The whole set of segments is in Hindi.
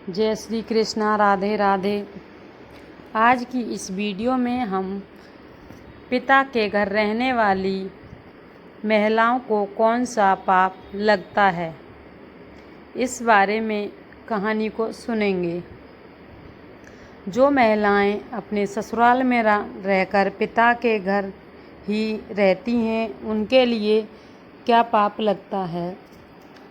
जय श्री कृष्णा, राधे राधे। आज की इस वीडियो में हम पिता के घर रहने वाली महिलाओं को कौन सा पाप लगता है, इस बारे में कहानी को सुनेंगे। जो महिलाएं अपने ससुराल में रहकर पिता के घर ही रहती हैं, उनके लिए क्या पाप लगता है।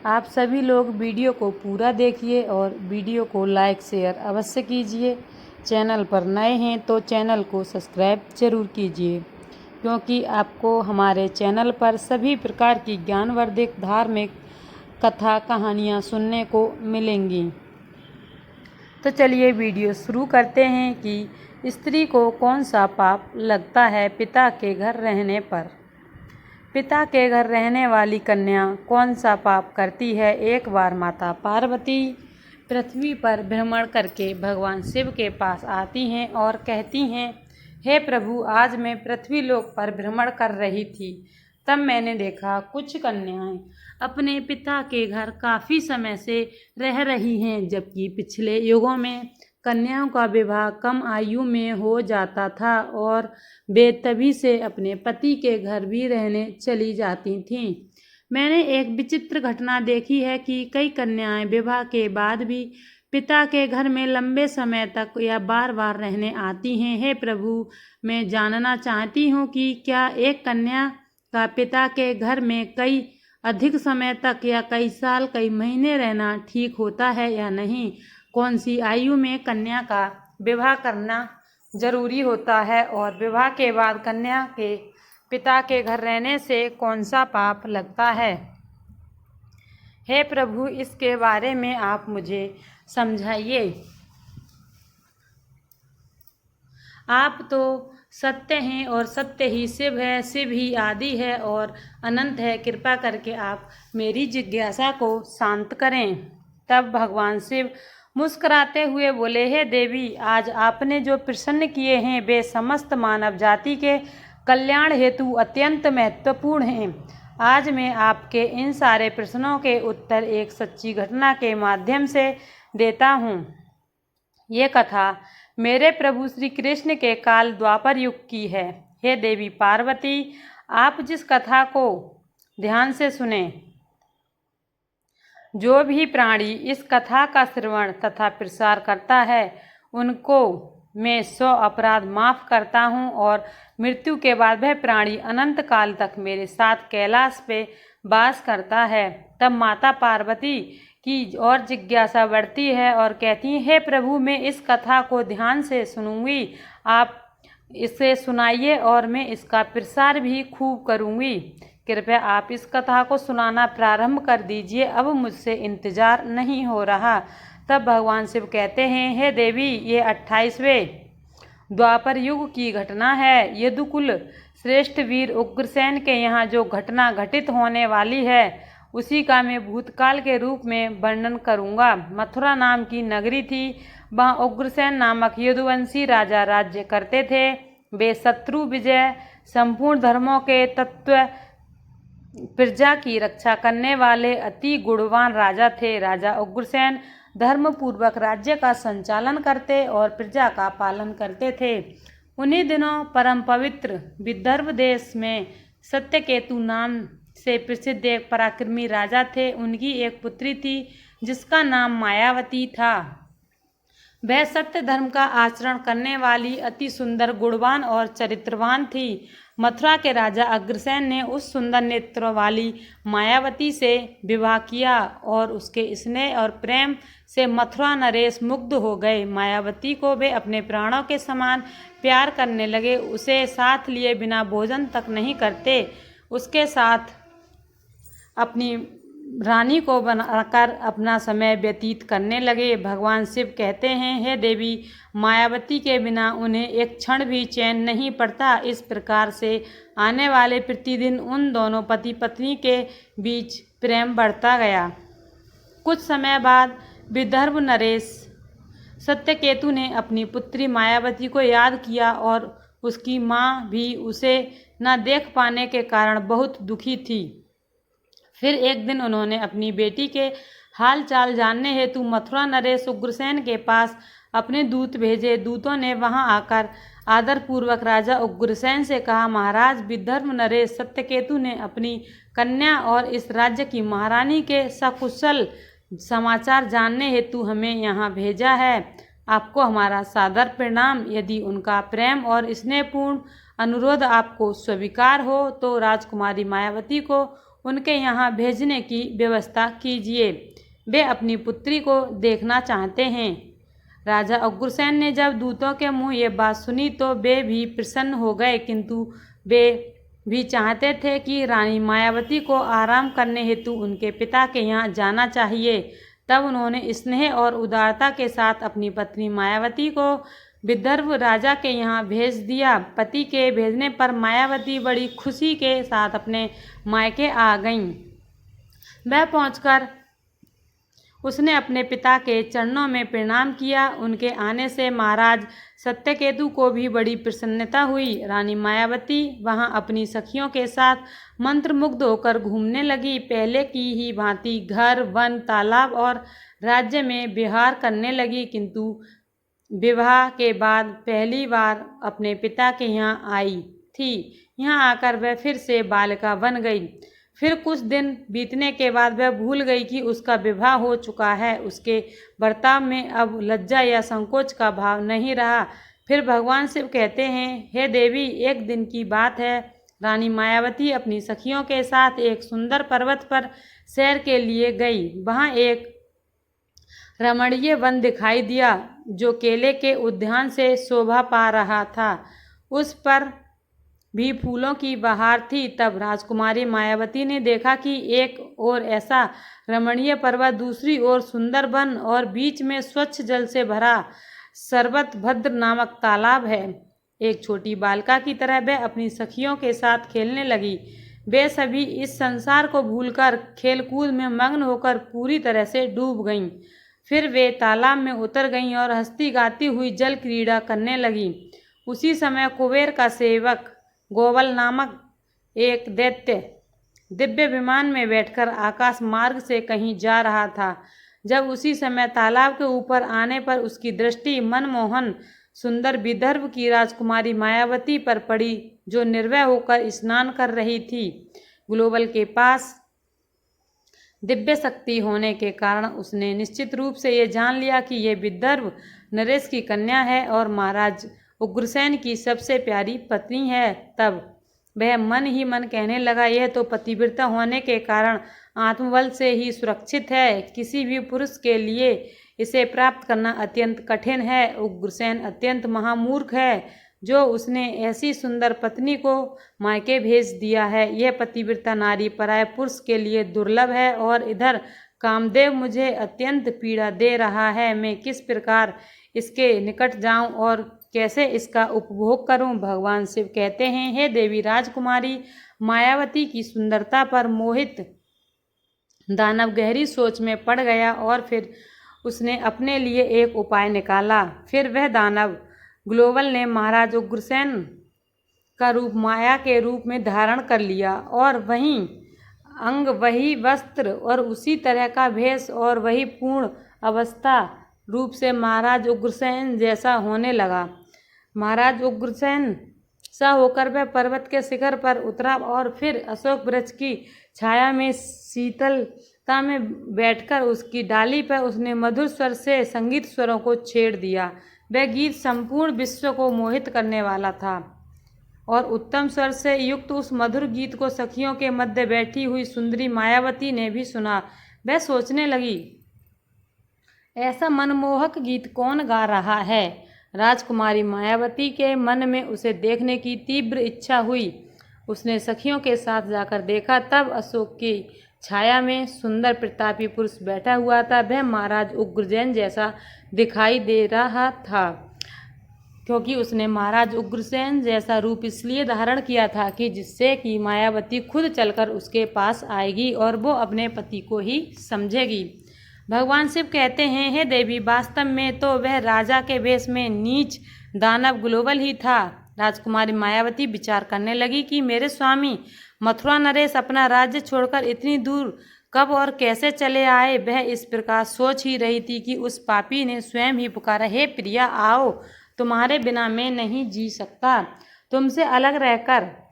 आप सभी लोग वीडियो को पूरा देखिए और वीडियो को लाइक शेयर अवश्य कीजिए। चैनल पर नए हैं तो चैनल को सब्सक्राइब जरूर कीजिए, क्योंकि आपको हमारे चैनल पर सभी प्रकार की ज्ञानवर्धक धार्मिक कथा कहानियाँ सुनने को मिलेंगी। तो चलिए वीडियो शुरू करते हैं कि स्त्री को कौन सा पाप लगता है पिता के घर रहने पर। पिता के घर रहने वाली कन्या कौन सा पाप करती है। एक बार माता पार्वती पृथ्वी पर भ्रमण करके भगवान शिव के पास आती हैं और कहती हैं, हे प्रभु, आज मैं पृथ्वी लोक पर भ्रमण कर रही थी, तब मैंने देखा कुछ कन्याएं अपने पिता के घर काफ़ी समय से रह रही हैं, जबकि पिछले युगों में कन्याओं का विवाह कम आयु में हो जाता था और वे तभी से अपने पति के घर भी रहने चली जाती थीं। मैंने एक विचित्र घटना देखी है कि कई कन्याएं विवाह के बाद भी पिता के घर में लंबे समय तक या बार बार रहने आती हैं। हे प्रभु, मैं जानना चाहती हूँ कि क्या एक कन्या का पिता के घर में कई अधिक समय तक या कई साल कई महीने रहना ठीक होता है या नहीं। कौन सी आयु में कन्या का विवाह करना जरूरी होता है और विवाह के बाद कन्या के पिता के घर रहने से कौन सा पाप लगता है। हे प्रभु, इसके बारे में आप मुझे समझाइए। आप तो सत्य हैं और सत्य ही शिव है, शिव ही आदि है और अनंत है। कृपा करके आप मेरी जिज्ञासा को शांत करें। तब भगवान शिव मुस्कुराते हुए बोले, हे देवी, आज आपने जो प्रश्न किए हैं वे समस्त मानव जाति के कल्याण हेतु अत्यंत महत्वपूर्ण हैं। आज मैं आपके इन सारे प्रश्नों के उत्तर एक सच्ची घटना के माध्यम से देता हूँ। ये कथा मेरे प्रभु श्री कृष्ण के काल द्वापर युग की है। हे देवी पार्वती, आप जिस कथा को ध्यान से सुने, जो भी प्राणी इस कथा का श्रवण तथा प्रसार करता है, उनको मैं 100 अपराध माफ करता हूँ और मृत्यु के बाद वह प्राणी अनंत काल तक मेरे साथ कैलाश पे वास करता है। तब माता पार्वती की और जिज्ञासा बढ़ती है और कहती है, हे प्रभु, मैं इस कथा को ध्यान से सुनूंगी। आप इसे सुनाइए और मैं इसका प्रसार भी खूब करूंगी। कृपया आप इस कथा को सुनाना प्रारंभ कर दीजिए, अब मुझसे इंतजार नहीं हो रहा। तब भगवान शिव कहते हैं, हे देवी, ये 28वें द्वापर युग की घटना है। यदुकुल श्रेष्ठ वीर उग्रसेन के यहाँ जो घटना घटित होने वाली है, उसी का मैं भूतकाल के रूप में वर्णन करूँगा। मथुरा नाम की नगरी थी, वहाँ उग्रसेन नामक यदुवंशी राजा राज्य करते थे। वे शत्रु विजय, संपूर्ण धर्मों के तत्व, प्रजा की रक्षा करने वाले अति गुणवान राजा थे। राजा उग्रसेन धर्मपूर्वक राज्य का संचालन करते और प्रजा का पालन करते थे। उन्हीं दिनों परम पवित्र विदर्भ देश में सत्यकेतु नाम से प्रसिद्ध एक पराक्रमी राजा थे। उनकी एक पुत्री थी जिसका नाम मायावती था। वह सत्य धर्म का आचरण करने वाली अति सुंदर, गुणवान और चरित्रवान थी। मथुरा के राजा अग्रसेन ने उस सुंदर नेत्रों वाली मायावती से विवाह किया और उसके स्नेह और प्रेम से मथुरा नरेश मुग्ध हो गए। मायावती को वे अपने प्राणों के समान प्यार करने लगे। उसे साथ लिए बिना भोजन तक नहीं करते, उसके साथ अपनी रानी को बनाकर अपना समय व्यतीत करने लगे। भगवान शिव कहते हैं, हे देवी, मायावती के बिना उन्हें एक क्षण भी चैन नहीं पड़ता। इस प्रकार से आने वाले प्रतिदिन उन दोनों पति पत्नी के बीच प्रेम बढ़ता गया। कुछ समय बाद विदर्भ नरेश सत्यकेतु ने अपनी पुत्री मायावती को याद किया और उसकी माँ भी उसे न देख पाने के कारण बहुत दुखी थी। फिर एक दिन उन्होंने अपनी बेटी के हाल चाल जानने हेतु मथुरा नरेश उग्रसेन के पास अपने दूत भेजे। दूतों ने वहां आकर आदरपूर्वक राजा उग्रसेन से कहा, महाराज, विदर्भ नरेश सत्यकेतु ने अपनी कन्या और इस राज्य की महारानी के सकुशल समाचार जानने हेतु हमें यहाँ भेजा है। आपको हमारा सादर प्रणाम। यदि उनका प्रेम और स्नेहपूर्ण अनुरोध आपको स्वीकार हो तो राजकुमारी मायावती को उनके यहाँ भेजने की व्यवस्था कीजिए। वे अपनी पुत्री को देखना चाहते हैं। राजा उग्रसेन ने जब दूतों के मुँह ये बात सुनी तो वे भी प्रसन्न हो गए, किंतु वे भी चाहते थे कि रानी मायावती को आराम करने हेतु उनके पिता के यहाँ जाना चाहिए। तब उन्होंने स्नेह और उदारता के साथ अपनी पत्नी मायावती को विदर्भ राजा के यहाँ भेज दिया। पति के भेजने पर मायावती बड़ी खुशी के साथ अपने मायके आ गईं। वह पहुंचकर उसने अपने पिता के चरणों में प्रणाम किया। उनके आने से महाराज सत्यकेतु को भी बड़ी प्रसन्नता हुई। रानी मायावती वहां अपनी सखियों के साथ मंत्रमुग्ध होकर घूमने लगी। पहले की ही भांति घर, वन, तालाब और राज्य में विहार करने लगी, किंतु विवाह के बाद पहली बार अपने पिता के यहाँ आई थी। यहाँ आकर वह फिर से बालिका बन गई। फिर कुछ दिन बीतने के बाद वह भूल गई कि उसका विवाह हो चुका है। उसके बर्ताव में अब लज्जा या संकोच का भाव नहीं रहा। फिर भगवान शिव कहते हैं, हे देवी, एक दिन की बात है। रानी मायावती अपनी सखियों के साथ एक सुंदर पर्वत पर सैर के लिए गई। वहाँ एक रमणीय वन दिखाई दिया जो केले के उद्यान से शोभा पा रहा था। उस पर भी फूलों की बहार थी। तब राजकुमारी मायावती ने देखा कि एक ओर ऐसा रमणीय पर्वत, दूसरी ओर सुंदर वन और बीच में स्वच्छ जल से भरा सरबतभद्र नामक तालाब है। एक छोटी बालिका की तरह वह अपनी सखियों के साथ खेलने लगी। वे सभी इस संसार को भूलकर खेलकूद में मग्न होकर पूरी तरह से डूब गईं। फिर वे तालाब में उतर गईं और हंसती गाती हुई जल क्रीड़ा करने लगीं। उसी समय कुबेर का सेवक गोवल नामक एक दैत्य दिव्य विमान में बैठकर आकाश मार्ग से कहीं जा रहा था। जब उसी समय तालाब के ऊपर आने पर उसकी दृष्टि मनमोहन सुंदर विदर्भ की राजकुमारी मायावती पर पड़ी, जो निर्भय होकर स्नान कर रही थी। ग्लोबल के पास दिव्य शक्ति होने के कारण उसने निश्चित रूप से ये जान लिया कि यह विदर्भ नरेश की कन्या है और महाराज उग्रसेन की सबसे प्यारी पत्नी है। तब वह मन ही मन कहने लगा, यह तो पतिव्रता होने के कारण आत्मबल से ही सुरक्षित है। किसी भी पुरुष के लिए इसे प्राप्त करना अत्यंत कठिन है। उग्रसेन अत्यंत महामूर्ख है जो उसने ऐसी सुंदर पत्नी को मायके भेज दिया है। यह पतिव्रता नारी पराय पुरुष के लिए दुर्लभ है और इधर कामदेव मुझे अत्यंत पीड़ा दे रहा है। मैं किस प्रकार इसके निकट जाऊं और कैसे इसका उपभोग करूं? भगवान शिव कहते हैं, हे देवी राजकुमारी मायावती की सुंदरता पर मोहित दानव गहरी सोच में पड़ गया और फिर उसने अपने लिए एक उपाय निकाला। फिर वह दानव ग्लोबल ने महाराज उग्रसेन का रूप माया के रूप में धारण कर लिया और वही अंग, वही वस्त्र और उसी तरह का भेष और वही पूर्ण अवस्था रूप से महाराज उग्रसेन जैसा होने लगा। महाराज उग्रसेन सा होकर वह पर्वत के शिखर पर उतरा और फिर अशोक वृक्ष की छाया में शीतलता में बैठकर उसकी डाली पर उसने मधुर स्वर से संगीत स्वरों को छेड़ दिया। वह गीत संपूर्ण विश्व को मोहित करने वाला था और उत्तम स्वर से युक्त उस मधुर गीत को सखियों के मध्य बैठी हुई सुंदरी मायावती ने भी सुना। वह सोचने लगी, ऐसा मनमोहक गीत कौन गा रहा है? राजकुमारी मायावती के मन में उसे देखने की तीव्र इच्छा हुई। उसने सखियों के साथ जाकर देखा। तब अशोक की छाया में सुंदर प्रतापी पुरुष बैठा हुआ था। वह महाराज उग्रसेन जैसा दिखाई दे रहा था, क्योंकि उसने महाराज उग्रसेन जैसा रूप इसलिए धारण किया था कि जिससे कि मायावती खुद चलकर उसके पास आएगी और वो अपने पति को ही समझेगी। भगवान शिव कहते हैं, हे देवी, वास्तव में तो वह राजा के वेश में नीच दानव ग्लोबल ही था। राजकुमारी मायावती विचार करने लगी कि मेरे स्वामी मथुरा नरेश अपना राज्य छोड़कर इतनी दूर कब और कैसे चले आए, वह इस प्रकार सोच ही रही थी कि उस पापी ने स्वयं ही पुकारा, हे प्रिया आओ, तुम्हारे बिना मैं नहीं जी सकता। तुमसे अलग रहकर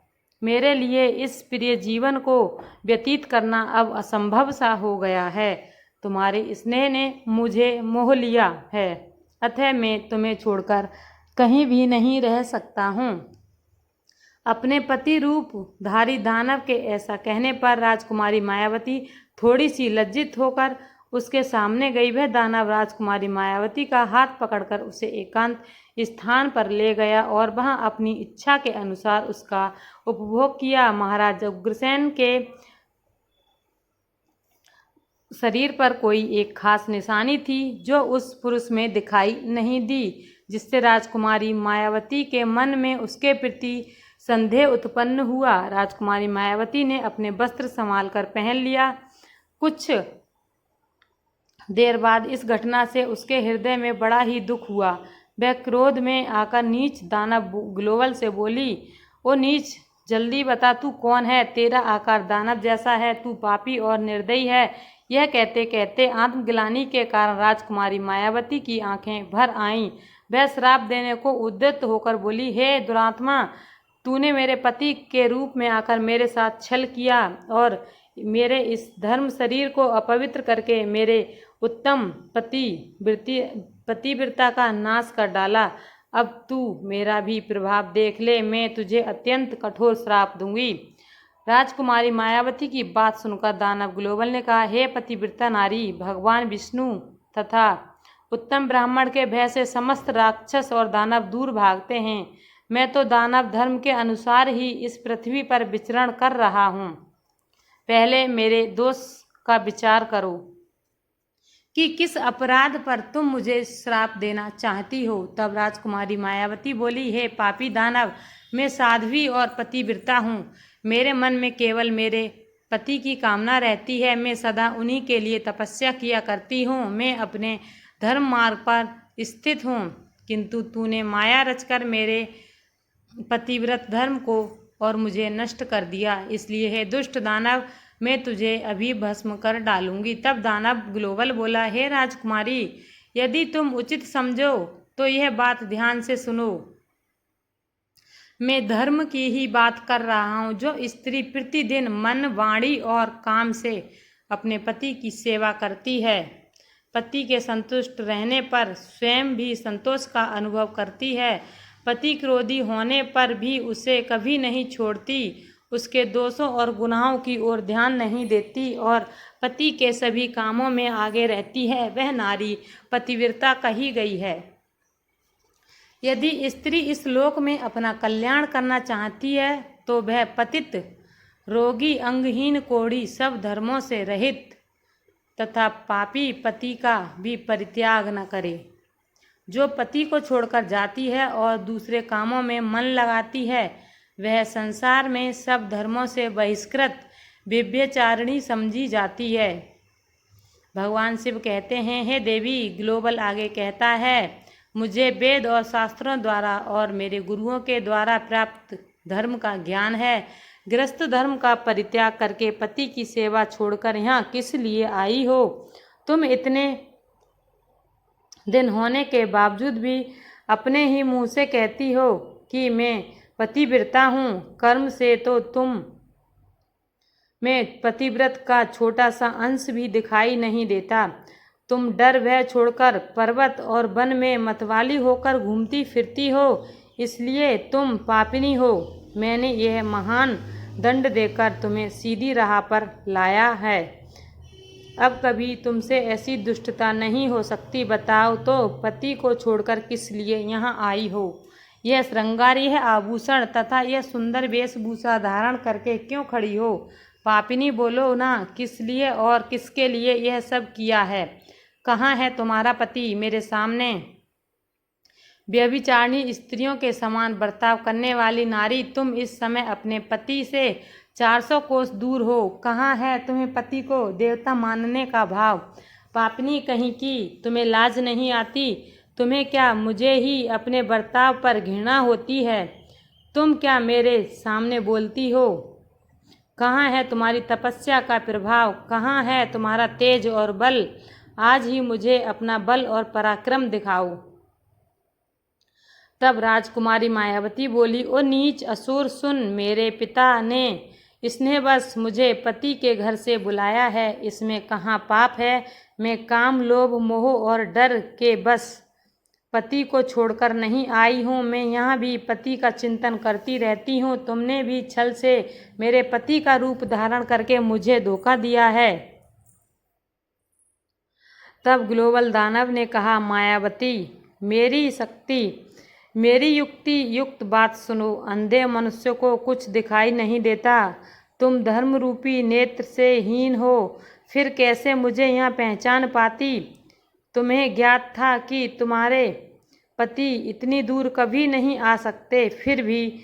मेरे लिए इस प्रिय जीवन को व्यतीत करना अब असंभव सा हो गया है। तुम्हारे स्नेह ने मुझे मोह लिया है, अतः मैं तुम्हें छोड़कर कहीं भी नहीं रह सकता हूँ। अपने पति रूप धारी दानव के ऐसा कहने पर राजकुमारी मायावती थोड़ी सी लज्जित होकर उसके सामने गई। वह दानव राजकुमारी मायावती का हाथ पकड़कर उसे एकांत स्थान पर ले गया और वहां अपनी इच्छा के अनुसार उसका उपभोग किया। महाराज उग्रसेन के शरीर पर कोई एक खास निशानी थी जो उस पुरुष में दिखाई नहीं दी, जिससे राजकुमारी मायावती के मन में उसके प्रति संदेह उत्पन्न हुआ। राजकुमारी मायावती ने अपने वस्त्र संभाल कर पहन लिया। कुछ देर बाद इस घटना से उसके हृदय में बड़ा ही दुख हुआ। वह क्रोध में आकर नीच दानव ग्लोबल से बोली, ओ नीच, जल्दी बता तू कौन है? तेरा आकार दानव जैसा है, तू पापी और निर्दयी है। यह कहते कहते आत्मग्लानि के कारण राजकुमारी मायावती की आंखें भर आईं। वह श्राप देने को उद्यत होकर बोली, हे दुरात्मा, तूने मेरे पति के रूप में आकर मेरे साथ छल किया और मेरे इस धर्म शरीर को अपवित्र करके मेरे उत्तम पतिव्रता का नाश कर डाला। अब तू मेरा भी प्रभाव देख ले, मैं तुझे अत्यंत कठोर श्राप दूंगी। राजकुमारी मायावती की बात सुनकर दानव ग्लोबल ने कहा, हे पतिव्रता नारी, भगवान विष्णु तथा उत्तम ब्राह्मण के भय से समस्त राक्षस और दानव दूर भागते हैं। मैं तो दानव धर्म के अनुसार ही इस पृथ्वी पर विचरण कर रहा हूँ। पहले मेरे दोष का विचार करो कि किस अपराध पर तुम मुझे श्राप देना चाहती हो। तब राजकुमारी मायावती बोली, हे पापी दानव, मैं साध्वी और पतिव्रता हूँ। मेरे मन में केवल मेरे पति की कामना रहती है। मैं सदा उन्हीं के लिए तपस्या किया करती हूँ। मैं अपने धर्म मार्ग पर स्थित हूँ, किंतु तूने माया रचकर मेरे पतिव्रत धर्म को और मुझे नष्ट कर दिया। इसलिए हे दुष्ट दानव, मैं तुझे अभी भस्म कर डालूंगी। तब दानव ग्लोबल बोला, हे राजकुमारी, यदि तुम उचित समझो तो यह बात ध्यान से सुनो। मैं धर्म की ही बात कर रहा हूँ। जो स्त्री प्रतिदिन मन, वाणी और काम से अपने पति की सेवा करती है, पति के संतुष्ट रहने पर स्वयं भी संतोष का अनुभव करती है, पति क्रोधी होने पर भी उसे कभी नहीं छोड़ती, उसके दोषों और गुनाहों की ओर ध्यान नहीं देती और पति के सभी कामों में आगे रहती है, वह नारी पतिव्रता कही गई है। यदि स्त्री इस लोक में अपना कल्याण करना चाहती है तो वह पतित, रोगी, अंगहीन, कोढ़ी, सब धर्मों से रहित तथा पापी पति का भी परित्याग न करे। जो पति को छोड़कर जाती है और दूसरे कामों में मन लगाती है, वह संसार में सब धर्मों से बहिष्कृत व्यभिचारिणी समझी जाती है। भगवान शिव कहते हैं, हे देवी, ग्लोबल आगे कहता है, मुझे वेद और शास्त्रों द्वारा और मेरे गुरुओं के द्वारा प्राप्त धर्म का ज्ञान है। गृहस्थ धर्म का परित्याग करके पति की सेवा छोड़कर यहाँ किस लिए आई हो? तुम इतने दिन होने के बावजूद भी अपने ही मुंह से कहती हो कि मैं पतिव्रता हूँ। कर्म से तो तुम में पतिव्रत का छोटा सा अंश भी दिखाई नहीं देता। तुम डर भय छोड़कर पर्वत और वन में मतवाली होकर घूमती फिरती हो, इसलिए तुम पापिनी हो। मैंने यह महान दंड देकर तुम्हें सीधी राह पर लाया है। अब कभी तुमसे ऐसी दुष्टता नहीं हो सकती। बताओ तो, पति को छोड़कर किस लिए यहाँ आई हो? यह श्रृंगारी है आभूषण तथा यह सुंदर वेशभूषा धारण करके क्यों खड़ी हो? पापिनी, बोलो ना, किस लिए और किसके लिए यह सब किया है? कहाँ है तुम्हारा पति? मेरे सामने व्यभिचारिणी स्त्रियों के समान बर्ताव करने वाली नारी, तुम इस समय अपने पति से 400 कोस दूर हो। कहाँ है तुम्हें पति को देवता मानने का भाव? पापिनी कहीं की, तुम्हें लाज नहीं आती? तुम्हें क्या मुझे ही अपने बर्ताव पर घृणा होती है? तुम क्या मेरे सामने बोलती हो? कहाँ है तुम्हारी तपस्या का प्रभाव, कहाँ है तुम्हारा तेज और बल? आज ही मुझे अपना बल और पराक्रम दिखाओ। तब राजकुमारी मायावती बोली, ओ नीच असुर सुन, मेरे पिता ने स्नेहवश मुझे पति के घर से बुलाया है, इसमें कहाँ पाप है। मैं काम, लोभ, मोह और डर के बस पति को छोड़कर नहीं आई हूँ। मैं यहाँ भी पति का चिंतन करती रहती हूँ। तुमने भी छल से मेरे पति का रूप धारण करके मुझे धोखा दिया है। तब ग्लोबल दानव ने कहा, मायावती, मेरी युक्ति युक्त बात सुनो। अंधे मनुष्य को कुछ दिखाई नहीं देता। तुम धर्म रूपी नेत्र से हीन हो, फिर कैसे मुझे यहाँ पहचान पाती? तुम्हें ज्ञात था कि तुम्हारे पति इतनी दूर कभी नहीं आ सकते, फिर भी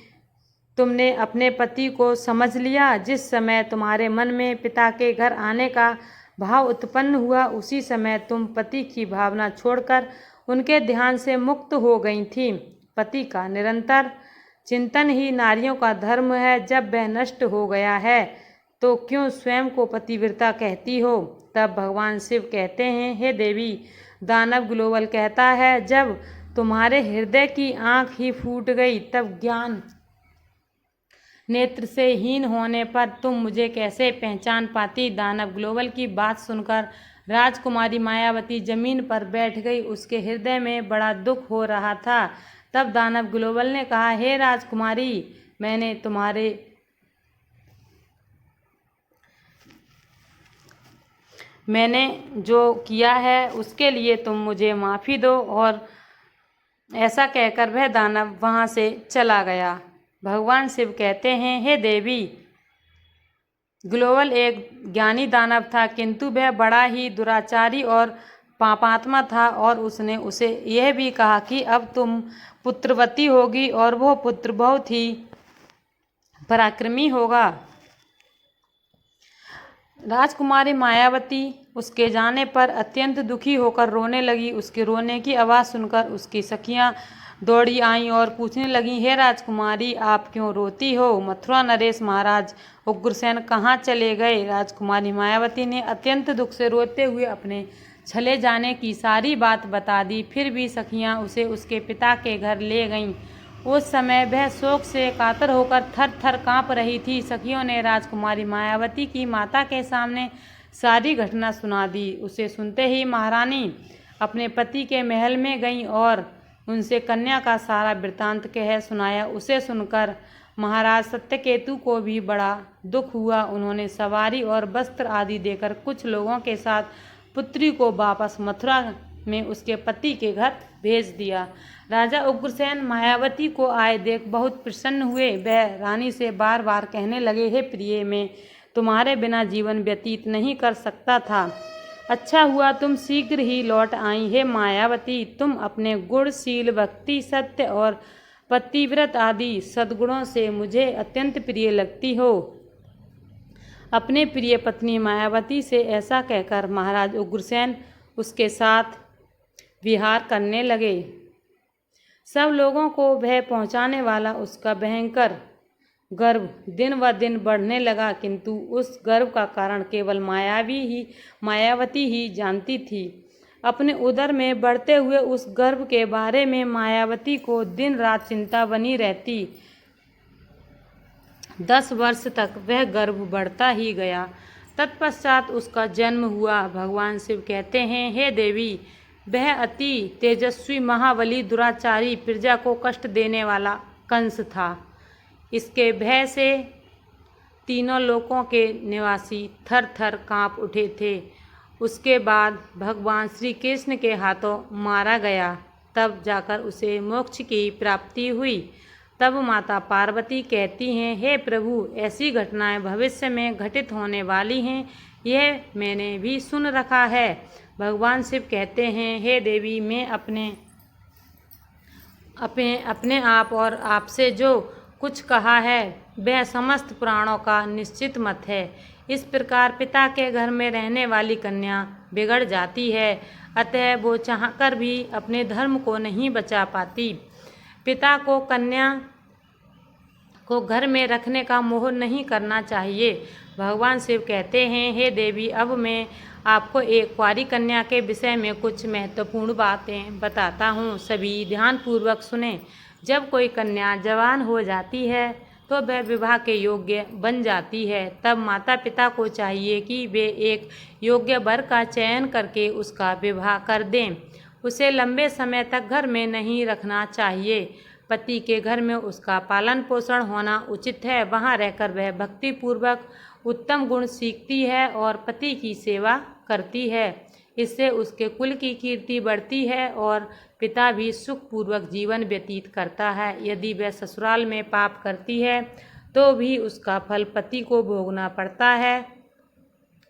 तुमने अपने पति को समझ लिया। जिस समय तुम्हारे मन में पिता के घर आने का भाव उत्पन्न हुआ, उसी समय तुम पति की भावना छोड़कर उनके ध्यान से मुक्त हो गई थी। पति का निरंतर चिंतन ही नारियों का धर्म है। जब वह नष्ट हो गया है तो क्यों स्वयं को पतिव्रता कहती हो? तब भगवान शिव कहते हैं, हे देवी, दानव ग्लोबल कहता है, जब तुम्हारे हृदय की आँख ही फूट गई, तब ज्ञान नेत्र से हीन होने पर तुम मुझे कैसे पहचान पाती? दानव ग्लोबल की बात सुनकर राजकुमारी मायावती जमीन पर बैठ गई। उसके हृदय में बड़ा दुख हो रहा था। तब दानव ग्लोबल ने कहा, हे राजकुमारी, मैंने जो किया है उसके लिए तुम मुझे माफ़ी दो। और ऐसा कहकर वह दानव वहाँ से चला गया। भगवान शिव कहते हैं, हे देवी, ग्लोबल एक ज्ञानी दानव था, किंतु वह बड़ा ही दुराचारी और पापात्मा था। और उसने उसे यह भी कहा कि अब तुम पुत्रवती होगी और वह पुत्र बहुत ही पराक्रमी होगा। राजकुमारी मायावती उसके जाने पर अत्यंत दुखी होकर रोने लगी। उसके रोने की आवाज़ सुनकर उसकी सखियाँ दौड़ी आईं और पूछने लगीं, हे राजकुमारी, आप क्यों रोती हो? मथुरा नरेश महाराज उग्रसेन कहाँ चले गए? राजकुमारी मायावती ने अत्यंत दुख से रोते हुए अपने चले जाने की सारी बात बता दी। फिर भी सखियाँ उसे उसके पिता के घर ले गईं। उस समय वह शोक से कातर होकर थर थर काँप रही थी। सखियों ने राजकुमारी मायावती की माता के सामने सारी घटना सुना दी। उसे सुनते ही महारानी अपने पति के महल में गईं और उनसे कन्या का सारा वृत्तांत कह सुनाया। उसे सुनकर महाराज सत्यकेतु को भी बड़ा दुख हुआ। उन्होंने सवारी और वस्त्र आदि देकर कुछ लोगों के साथ पुत्री को वापस मथुरा में उसके पति के घर भेज दिया। राजा उग्रसेन मायावती को आए देख बहुत प्रसन्न हुए। वह रानी से बार बार कहने लगे, हे प्रिय, मैं तुम्हारे बिना जीवन व्यतीत नहीं कर सकता था। अच्छा हुआ तुम शीघ्र ही लौट आई। हे मायावती, तुम अपने गुणशील, भक्ति, सत्य और पतिव्रत आदि सद्गुणों से मुझे अत्यंत प्रिय लगती हो। अपने प्रिय पत्नी मायावती से ऐसा कहकर महाराज उग्रसेन उसके साथ विहार करने लगे। सब लोगों को भय पहुंचाने वाला उसका भयंकर गर्व दिन व दिन बढ़ने लगा, किंतु उस गर्व का कारण केवल मायावती ही जानती थी। अपने उदर में बढ़ते हुए उस गर्व के बारे में मायावती को दिन रात चिंता बनी रहती। 10 वर्ष तक वह गर्व बढ़ता ही गया। तत्पश्चात उसका जन्म हुआ। भगवान शिव कहते हैं, हे देवी, वह अति तेजस्वी महाबली दुराचारी प्रजा को कष्ट देने वाला कंस था। इसके भय से तीनों लोकों के निवासी थर थर काँप उठे थे। उसके बाद भगवान श्री कृष्ण के हाथों मारा गया। तब जाकर उसे मोक्ष की प्राप्ति हुई। तब माता पार्वती कहती हैं, हे प्रभु, ऐसी घटनाएं भविष्य में घटित होने वाली हैं, यह मैंने भी सुन रखा है। भगवान शिव कहते हैं, हे देवी, मैं अपने आप और आपसे जो कुछ कहा है वह समस्त पुराणों का निश्चित मत है। इस प्रकार पिता के घर में रहने वाली कन्या बिगड़ जाती है, अतः वो चाहकर भी अपने धर्म को नहीं बचा पाती। पिता को कन्या को घर में रखने का मोह नहीं करना चाहिए। भगवान शिव कहते हैं, हे देवी, अब मैं आपको एक कुंवारी कन्या के विषय में कुछ महत्वपूर्ण बातें बताता हूँ। सभी ध्यानपूर्वक सुने। जब कोई कन्या जवान हो जाती है तो वह विवाह के योग्य बन जाती है। तब माता पिता को चाहिए कि वे एक योग्य वर का चयन करके उसका विवाह कर दें। उसे लंबे समय तक घर में नहीं रखना चाहिए। पति के घर में उसका पालन पोषण होना उचित है। वहाँ रहकर वह भक्तिपूर्वक उत्तम गुण सीखती है और पति की सेवा करती है। इससे उसके कुल की कीर्ति बढ़ती है और पिता भी सुखपूर्वक जीवन व्यतीत करता है। यदि वह ससुराल में पाप करती है तो भी उसका फल पति को भोगना पड़ता है।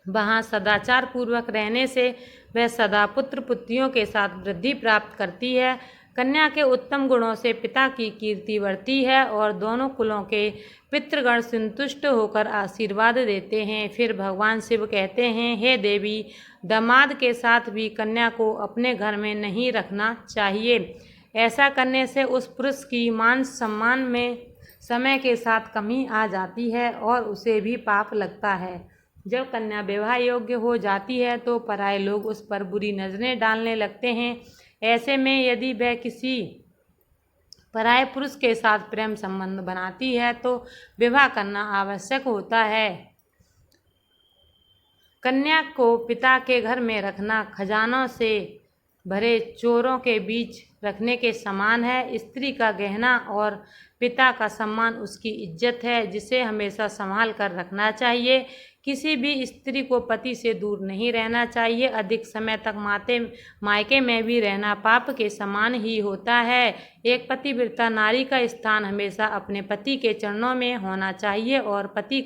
वहाँ सदाचार पूर्वक रहने से वह सदा पुत्र पुत्रियों के साथ वृद्धि प्राप्त करती है। कन्या के उत्तम गुणों से पिता की कीर्ति बढ़ती है और दोनों कुलों के पितृगण संतुष्ट होकर आशीर्वाद देते हैं। फिर भगवान शिव कहते हैं, हे देवी, दामाद के साथ भी कन्या को अपने घर में नहीं रखना चाहिए। ऐसा करने से उस पुरुष की मान सम्मान में समय के साथ कमी आ जाती है और उसे भी पाप लगता है। जब कन्या विवाह योग्य हो जाती है तो पराये लोग उस पर बुरी नजरें डालने लगते हैं। ऐसे में यदि वह किसी पराये पुरुष के साथ प्रेम संबंध बनाती है तो विवाह करना आवश्यक होता है। कन्या को पिता के घर में रखना खजानों से भरे चोरों के बीच रखने के समान है। स्त्री का गहना और पिता का सम्मान उसकी इज्जत है, जिसे हमेशा संभाल कर रखना चाहिए। किसी भी स्त्री को पति से दूर नहीं रहना चाहिए। अधिक समय तक मायके में भी रहना पाप के समान ही होता है। एक पतिव्रता नारी का स्थान हमेशा अपने पति के चरणों में होना चाहिए और पत्नी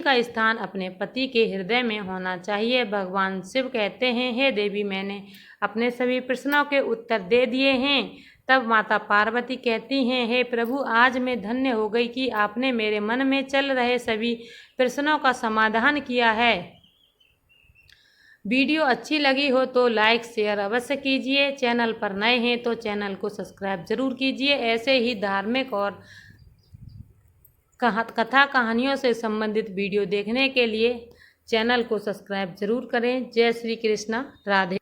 का स्थान अपने पति के हृदय में होना चाहिए। भगवान शिव कहते हैं, हे देवी, मैंने अपने सभी प्रश्नों के उत्तर दे दिए हैं। तब माता पार्वती कहती हैं, हे प्रभु, आज मैं धन्य हो गई कि आपने मेरे मन में चल रहे सभी प्रश्नों का समाधान किया है। वीडियो अच्छी लगी हो तो लाइक शेयर अवश्य कीजिए। चैनल पर नए हैं तो चैनल को सब्सक्राइब जरूर कीजिए। ऐसे ही धार्मिक और कथा कहानियों से संबंधित वीडियो देखने के लिए चैनल को सब्सक्राइब जरूर करें। जय श्री कृष्ण। राधे।